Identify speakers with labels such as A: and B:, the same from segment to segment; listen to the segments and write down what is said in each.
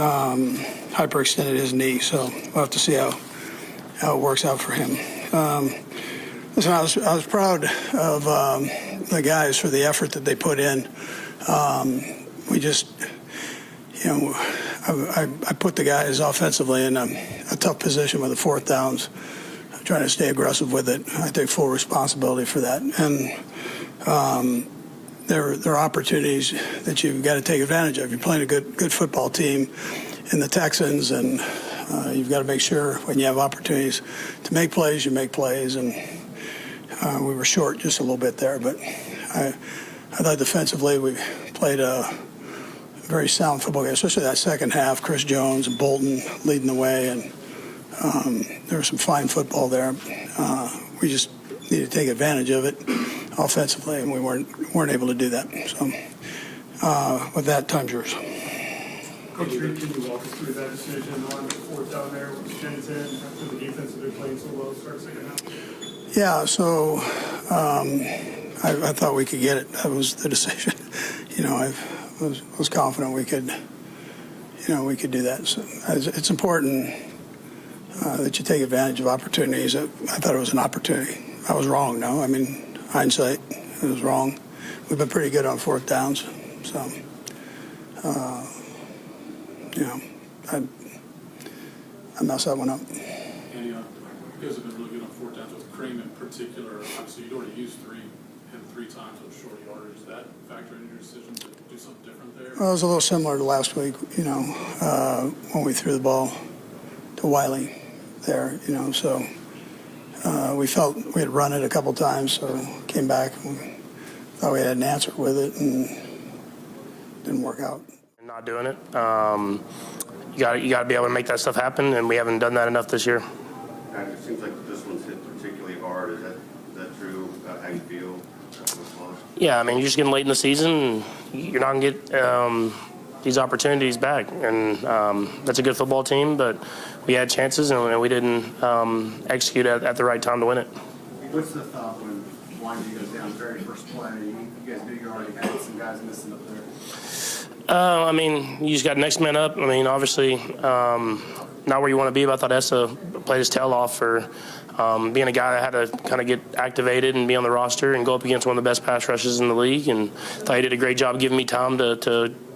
A: hyperextended his knee, so we'll have to see how it works out for him. Listen, I was proud of the guys for the effort that they put in. We just, I put the guys offensively in a tough position with the fourth downs, trying to stay aggressive with it. I take full responsibility for that. And there are opportunities that you've got to take advantage of. You're playing a good football team in the Texans, and you've got to make sure when you have opportunities to make plays, you make plays. And we were short just a little bit there, but I thought defensively we played a very sound football game, especially that second half. Chris Jones and Bolton leading the way, and there was some fine football there. We just need to take advantage of it offensively, and we weren't able to do that. So with that, time's yours.
B: Coach Reed, can you walk us through that decision on the fourth down there with Jensen after the defense had been playing so well to start second half?
A: Yeah, so I thought we could get it. That was the decision. I was confident we could do that. So it's important that you take advantage of opportunities. I thought it was an opportunity. I was wrong, no. I mean, hindsight, it was wrong. We've been pretty good on fourth downs. So, I messed that one up.
C: And you guys have been really good on fourth downs with Cream in particular. Obviously, you'd already used him three times with short yardage. Does that factor into your decision to do something different there?
A: Well, it was a little similar to last week, when we threw the ball to Wiley there, so we felt we had run it a couple times, so came back and we thought we had an answer with it, and didn't work out.
D: Not doing it. You got to be able to make that stuff happen, and we haven't done that enough this year.
E: It seems like this one's hit particularly hard. Is that true about how you feel?
D: Yeah, I mean, you're just getting late in the season, and you're not going to get these opportunities back. And that's a good football team, but we had chances, and we didn't execute at the right time to win it.
F: What's the thought when Wiley goes down very first play? You guys knew you already had some guys missing up there.
D: I mean, you just got next man up. I mean, obviously, not where you want to be, but I thought Essa played his tail off for being a guy that had to kind of get activated and be on the roster and go up against one of the best pass rushes in the league. And thought he did a great job giving me time to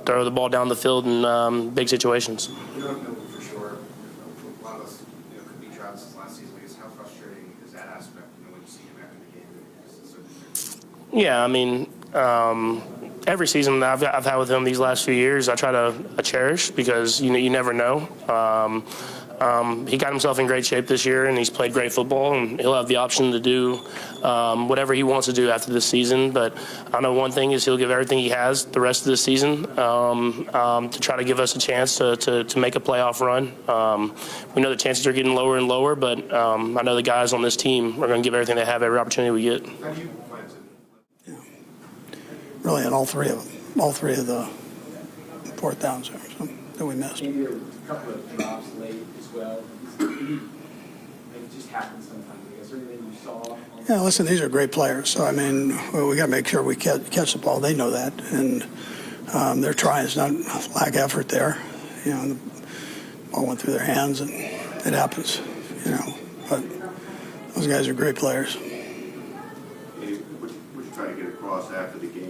D: throw the ball down the field in big situations.
F: You don't know for sure. A lot of us, could be Travis's last season. I guess how frustrating is that aspect? When you see him after the game.
D: Yeah, I mean. Every season that I've had with him these last few years, I try to cherish because you never know. He got himself in great shape this year, and he's played great football, and he'll have the option to do whatever he wants to do after this season. But I know one thing is he'll give everything he has the rest of the season to try to give us a chance to make a playoff run. We know the chances are getting lower and lower, but I know the guys on this team are going to give everything they have every opportunity we get.
F: How do you plan to?
A: Really on all three of the fourth downs there, so, that we missed.
G: Maybe there were a couple of drops late as well. It just happens sometimes. Is there anything you saw?
A: Yeah, listen, these are great players. So, I mean, we got to make sure we catch the ball. They know that, and they're trying. It's not lack effort there. The ball went through their hands, and it happens. But those guys are great players.
E: What you try to get across after the game?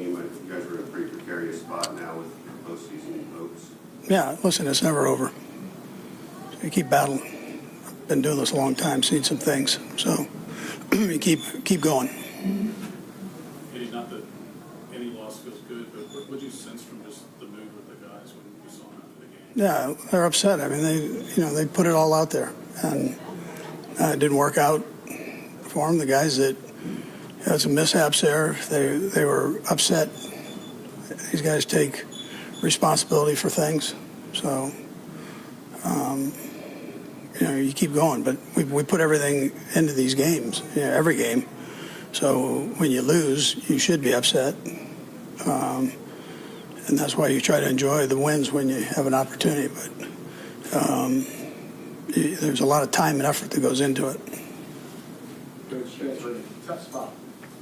E: You guys are in a pretty precarious spot now with postseason hopes.
A: Yeah, listen, it's never over. You keep battling. I've been doing this a long time, seen some things. So you keep going.
C: Eddie, not that any loss feels good, but what did you sense from just the mood with the guys when you saw them after the game?
A: Yeah, they're upset. I mean, they put it all out there, and it didn't work out for them. The guys that had some mishaps there, they were upset. These guys take responsibility for things, so you keep going. But we put everything into these games, every game. So when you lose, you should be upset, and that's why you try to enjoy the wins when you have an opportunity. But there's a lot of time and effort that goes into it.
G: Coach, you guys were in a tough spot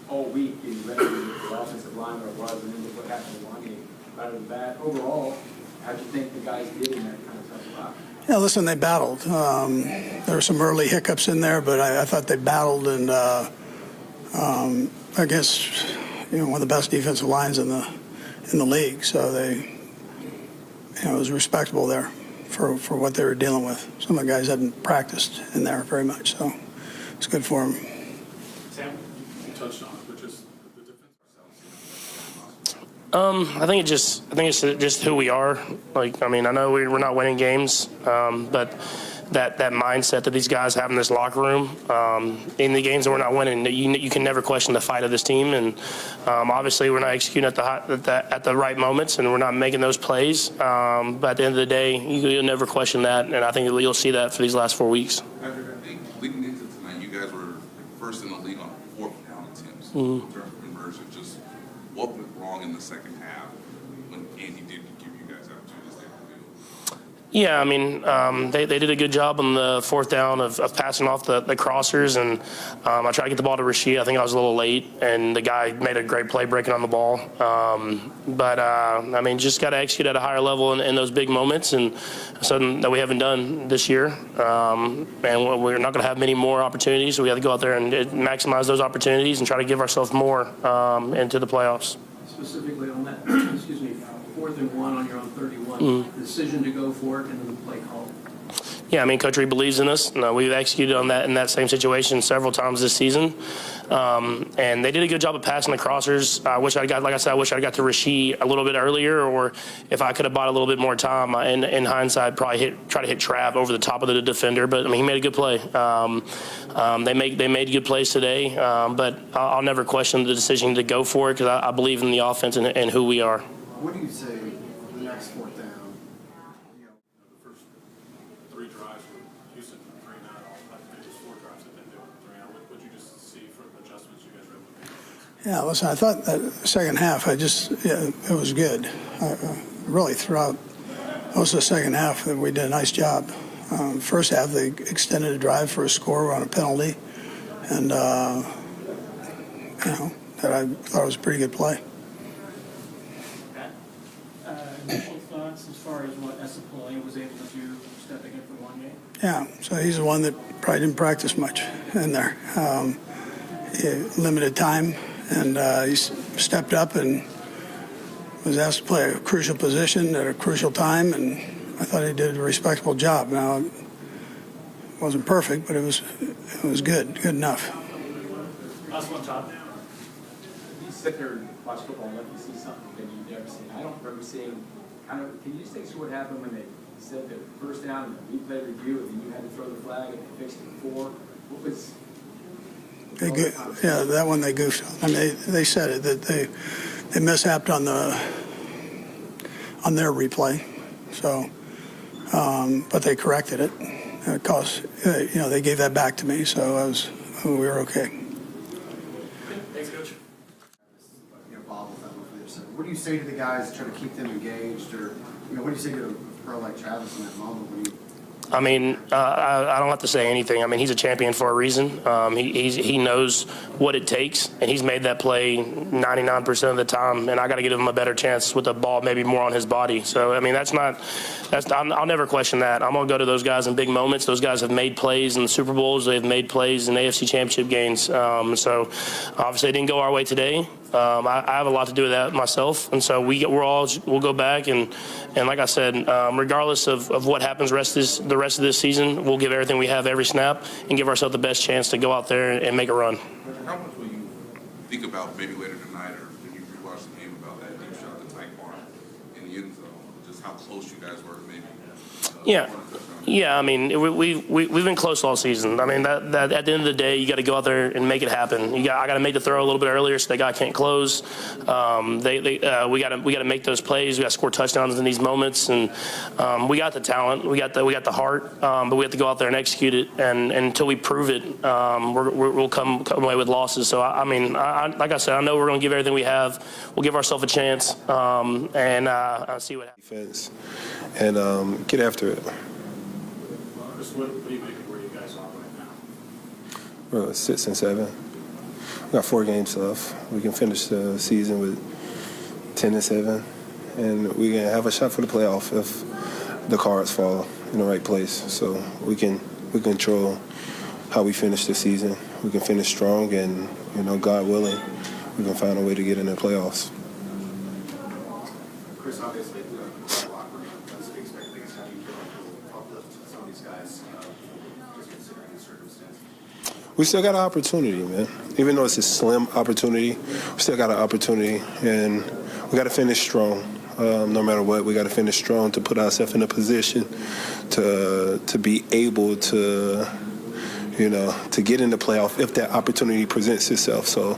G: all week in ready with the offensive line where it was, and then with what happened in one game. Rather than that, overall, how do you think the guys did in that kind of
A: Yeah, listen, they battled. There were some early hiccups in there, but I thought they battled, and I guess one of the best defensive lines in the league. So they, it was respectable there for what they were dealing with. Some of the guys hadn't practiced in there very much, so it's good for them.
G: Sam?
C: You touched on it, but just the defense.
D: I think it's just who we are. Like, I mean, I know we're not winning games, but that mindset that these guys have in this locker room, in the games that we're not winning, you can never question the fight of this team. And obviously, we're not executing at the right moments, and we're not making those plays. But at the end of the day, you'll never question that, and I think you'll see that for these last 4 weeks.
H: Patrick, I think leading into tonight, you guys were first in the league on fourth down attempts
D: Mm-hmm.
H: in terms of conversion. Just what went wrong in the second half when Andy didn't give you guys opportunities to stay on the field?
D: Yeah, I mean, they did a good job on the fourth down of passing off the crossers, and I tried to get the ball to Rasheed. I think I was a little late, and the guy made a great play breaking on the ball. But I mean, just got to execute at a higher level in those big moments, and something that we haven't done this year. And we're not going to have many more opportunities, so we have to go out there and maximize those opportunities and try to give ourselves more into the playoffs.
I: Specifically on that, excuse me, 4th and 1 on your own 31, decision to go for it and then the play call.
D: Yeah, I mean, Coach Reed believes in us. We've executed on that in that same situation several times this season, and they did a good job of passing the crossers. I wish I got to Rasheed a little bit earlier, or if I could have bought a little bit more time. In hindsight, probably try to hit Trav over the top of the defender, but I mean, he made a good play. They made good plays today, but I'll never question the decision to go for it because I believe in the offense and who we are.
F: What do you say the next 4th down?
C: The first 3 drives were Houston 3 and out. I think it was 4 drives that they did 3 and out. What did you just see from adjustments you guys were able to make?
A: Yeah, listen, I thought that second half, it was good. Really, throughout most of the second half, we did a nice job. First half, they extended a drive for a score on a penalty, and that I thought was a pretty good play.
I: Initial thoughts as far as what Esapolea was able to do stepping in for one game?
A: Yeah, so he's the one that probably didn't practice much in there. Limited time, and he stepped up and was asked to play a crucial position at a crucial time, and I thought he did a respectable job. Now, it wasn't perfect, but it was good enough.
G: Last one, Todd. You sit there and watch football and let you see something that you've never seen. I don't remember seeing can you just take us through what happened when they said the first down and the replay review and then you had to throw the flag and they fixed it before? What was...
A: That one they goofed on. I mean, they said it, that they mishapped on their replay. So, but they corrected it. Because, they gave that back to me, so we were okay.
G: Thanks, Coach.
F: Bob with that one for your second. What do you say to the guys to try to keep them engaged, or what do you say to a pro like Travis in that moment when you?
D: I mean, I don't have to say anything. I mean, he's a champion for a reason. He knows what it takes, and he's made that play 99% of the time. And I got to give him a better chance with the ball, maybe more on his body. So I mean, I'll never question that. I'm gonna go to those guys in big moments. Those guys have made plays in the Super Bowls. They've made plays in AFC Championship games. So obviously, it didn't go our way today. I have a lot to do with that myself, and so we'll go back and like I said, regardless of what happens the rest of this season, we'll give everything we have every snap and give ourselves the best chance to go out there and make a run.
H: How much will you think about maybe later tonight or when you rewatch the game about that deep shot to Tyquan in the end zone, just how close you guys were to maybe?
D: Yeah, I mean, we've been close all season. I mean, that at the end of the day, you got to go out there and make it happen. I got to make the throw a little bit earlier so the guy can't close. We got to make those plays. We got to score touchdowns in these moments, and we got the talent, we got the heart, but we have to go out there and execute it. And until we prove it, we'll come away with losses. So I mean, like I said, I know we're going to give everything we have. We'll give ourselves a chance and see what happens.
J: Defense and get after it.
C: What do you make of where you guys are right now?
J: We're 6-7. We got 4 games left. We can finish the season with 10-7, and we can have a shot for the playoff. If the cards fall in the right place. So we control how we finish the season. We can finish strong, and God willing, we can find a way to get in the playoffs.
F: Chris, obviously, the locker room, that's the expect things. How do you feel like uplift some of these guys, just considering the circumstances?
J: We still got an opportunity, man. Even though it's a slim opportunity, we still got an opportunity, and we got to finish strong. No matter what, we got to finish strong to put ourselves in a position to be able to, to get in the playoff if that opportunity presents itself. So,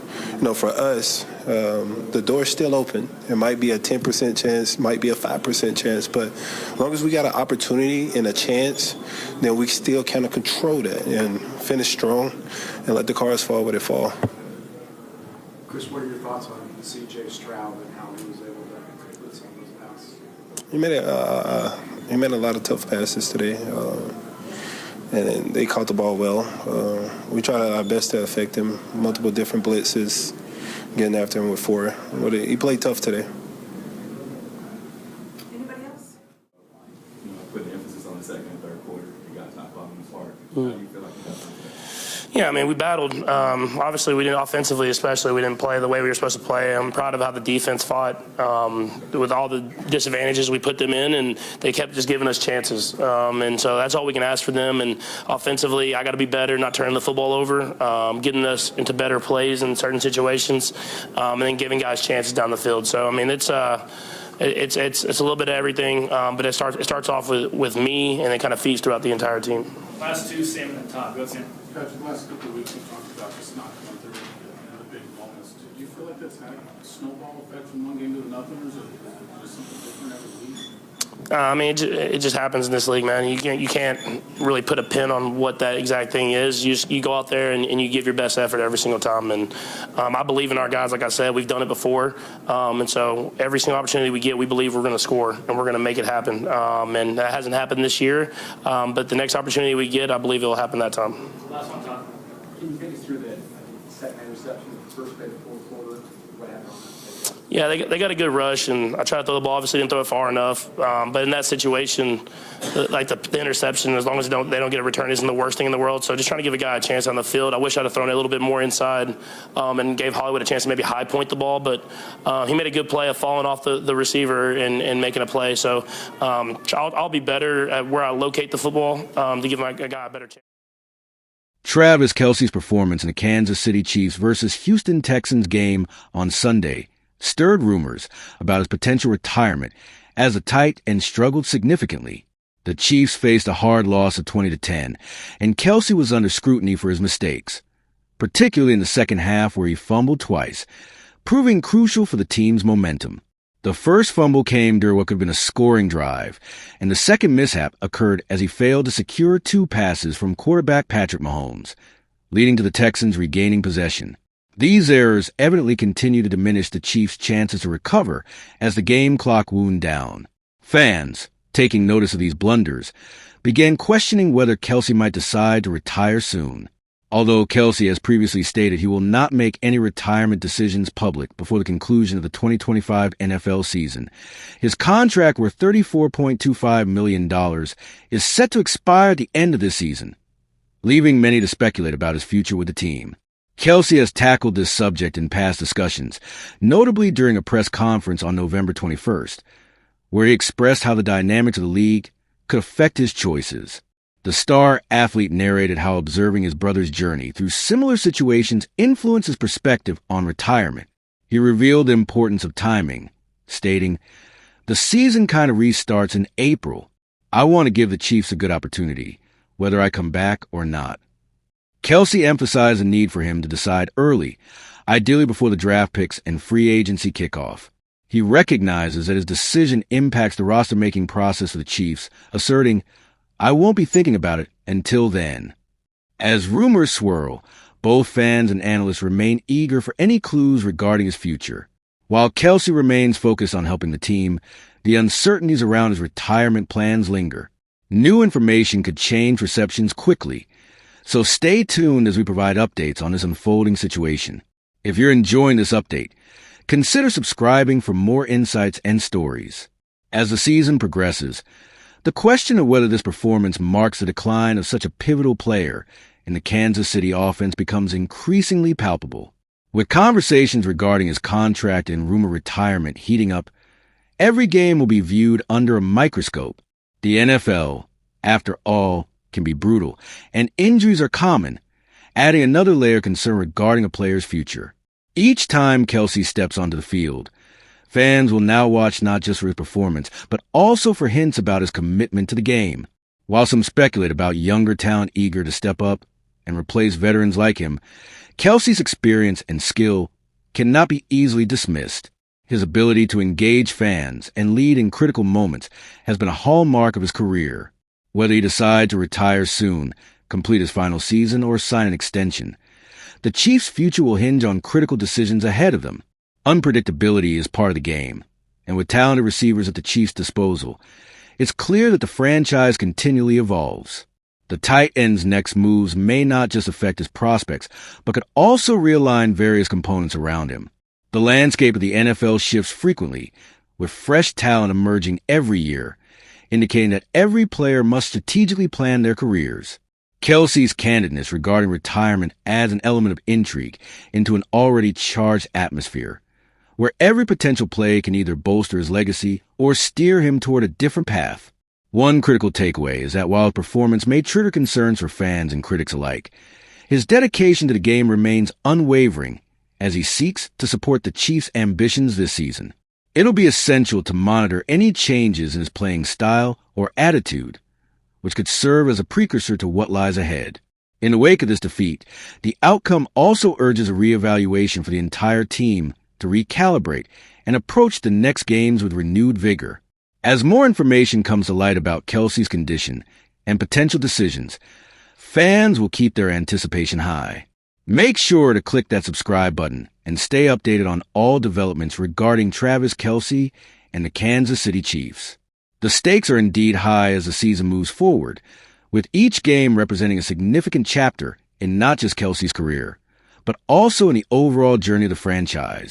J: for us, the door's still open. It might be a 10% chance, might be a 5% chance, but as long as we got an opportunity and a chance, then we still kind of control that and finish strong and let the cards fall where they fall.
F: Chris, what are your thoughts on C.J. Stroud and how he was able to complete some of those passes?
J: He made a lot of tough passes today, and they caught the ball well. We tried our best to affect him, multiple different blitzes, getting after him with 4. But he played tough today.
K: Anybody else?
G: Putting emphasis on the second and third quarter, you guys not falling apart. How do you feel like you got something?
D: Yeah, I mean, we battled. Obviously, we didn't, offensively especially, we didn't play the way we were supposed to play. I'm proud of how the defense fought with all the disadvantages we put them in, and they kept just giving us chances. And so that's all we can ask for them. And offensively, I got to be better, not turning the football over, getting us into better plays in certain situations, and then giving guys chances down the field. So, I mean, it's a little bit of everything, but it starts off with me, and it kind of feeds throughout the entire team.
B: Last two, Sam and then Todd. Go, Sam.
C: Patrick, the last couple of weeks we talked about just not going through the big moments. Do you feel like that's had a snowball effect from one game to another, or is it just something different every week?
D: I mean, it just happens in this league, man. You can't really put a pin on what that exact thing is. You go out there and you give your best effort every single time. And I believe in our guys. Like I said, we've done it before. And so every single opportunity we get, we believe we're going to score and we're going to make it happen. And that hasn't happened this year. But the next opportunity we get, I believe it will happen that time.
G: Last one, Todd. Can you take us through the second interception, the first play, the fourth quarter? What happened on that?
D: Yeah, they got a good rush, and I tried to throw the ball. Obviously, didn't throw it far enough. But in that situation, like the interception, as long as they don't get a return, isn't the worst thing in the world. So just trying to give a guy a chance on the field. I wish I'd have thrown it a little bit more inside and gave Hollywood a chance to maybe high point the ball. But he made a good play of falling off the receiver and making a play. So I'll be better at where I locate the football to give my guy a better chance.
L: Travis Kelce's performance in the Kansas City Chiefs versus Houston Texans game on Sunday stirred rumors about his potential retirement as the tight end struggled significantly. The Chiefs faced a hard loss of 20-10, and Kelsey was under scrutiny for his mistakes, particularly in the second half where he fumbled twice, proving crucial for the team's momentum. The first fumble came during what could have been a scoring drive, and the second mishap occurred as he failed to secure 2 passes from quarterback Patrick Mahomes, leading to the Texans regaining possession. These errors evidently continue to diminish the Chiefs' chances to recover as the game clock wound down. Fans, taking notice of these blunders, began questioning whether Kelce might decide to retire soon. Although Kelce has previously stated he will not make any retirement decisions public before the conclusion of the 2025 NFL season, his contract worth $34.25 million is set to expire at the end of this season, leaving many to speculate about his future with the team. Kelce has tackled this subject in past discussions, notably during a press conference on November 21st, where he expressed how the dynamics of the league could affect his choices. The star athlete narrated how observing his brother's journey through similar situations influenced his perspective on retirement. He revealed the importance of timing, stating, "The season kind of restarts in April. I want to give the Chiefs a good opportunity, whether I come back or not." Kelce emphasized the need for him to decide early, ideally before the draft picks and free agency kickoff. He recognizes that his decision impacts the roster-making process of the Chiefs, asserting, "I won't be thinking about it until then." As rumors swirl, both fans and analysts remain eager for any clues regarding his future. While Kelce remains focused on helping the team, the uncertainties around his retirement plans linger. New information could change receptions quickly, so stay tuned as we provide updates on this unfolding situation. If you're enjoying this update, consider subscribing for more insights and stories. As the season progresses, The question of whether this performance marks the decline of such a pivotal player in the Kansas City offense becomes increasingly palpable. With conversations regarding his contract and rumored retirement heating up, every game will be viewed under a microscope. The NFL, after all, can be brutal, and injuries are common, adding another layer of concern regarding a player's future. Each time Kelsey steps onto the field, fans will now watch not just for his performance, but also for hints about his commitment to the game. While some speculate about younger talent eager to step up and replace veterans like him, Kelsey's experience and skill cannot be easily dismissed. His ability to engage fans and lead in critical moments has been a hallmark of his career. Whether he decides to retire soon, complete his final season, or sign an extension, the Chiefs' future will hinge on critical decisions ahead of them. Unpredictability is part of the game, and with talented receivers at the Chiefs' disposal, it's clear that the franchise continually evolves. The tight end's next moves may not just affect his prospects, but could also realign various components around him. The landscape of the NFL shifts frequently, with fresh talent emerging every year, indicating that every player must strategically plan their careers. Kelsey's candidness regarding retirement adds an element of intrigue into an already charged atmosphere, where every potential play can either bolster his legacy or steer him toward a different path. One critical takeaway is that while his performance may trigger concerns for fans and critics alike, his dedication to the game remains unwavering as he seeks to support the Chiefs' ambitions this season. It'll be essential to monitor any changes in his playing style or attitude, which could serve as a precursor to what lies ahead. In the wake of this defeat, the outcome also urges a reevaluation for the entire team to recalibrate and approach the next games with renewed vigor. As more information comes to light about Kelsey's condition and potential decisions, fans will keep their anticipation high. Make sure to click that subscribe button and stay updated on all developments regarding Travis Kelce and the Kansas City Chiefs. The stakes are indeed high as the season moves forward, with each game representing a significant chapter in not just Kelsey's career, but also in the overall journey of the franchise.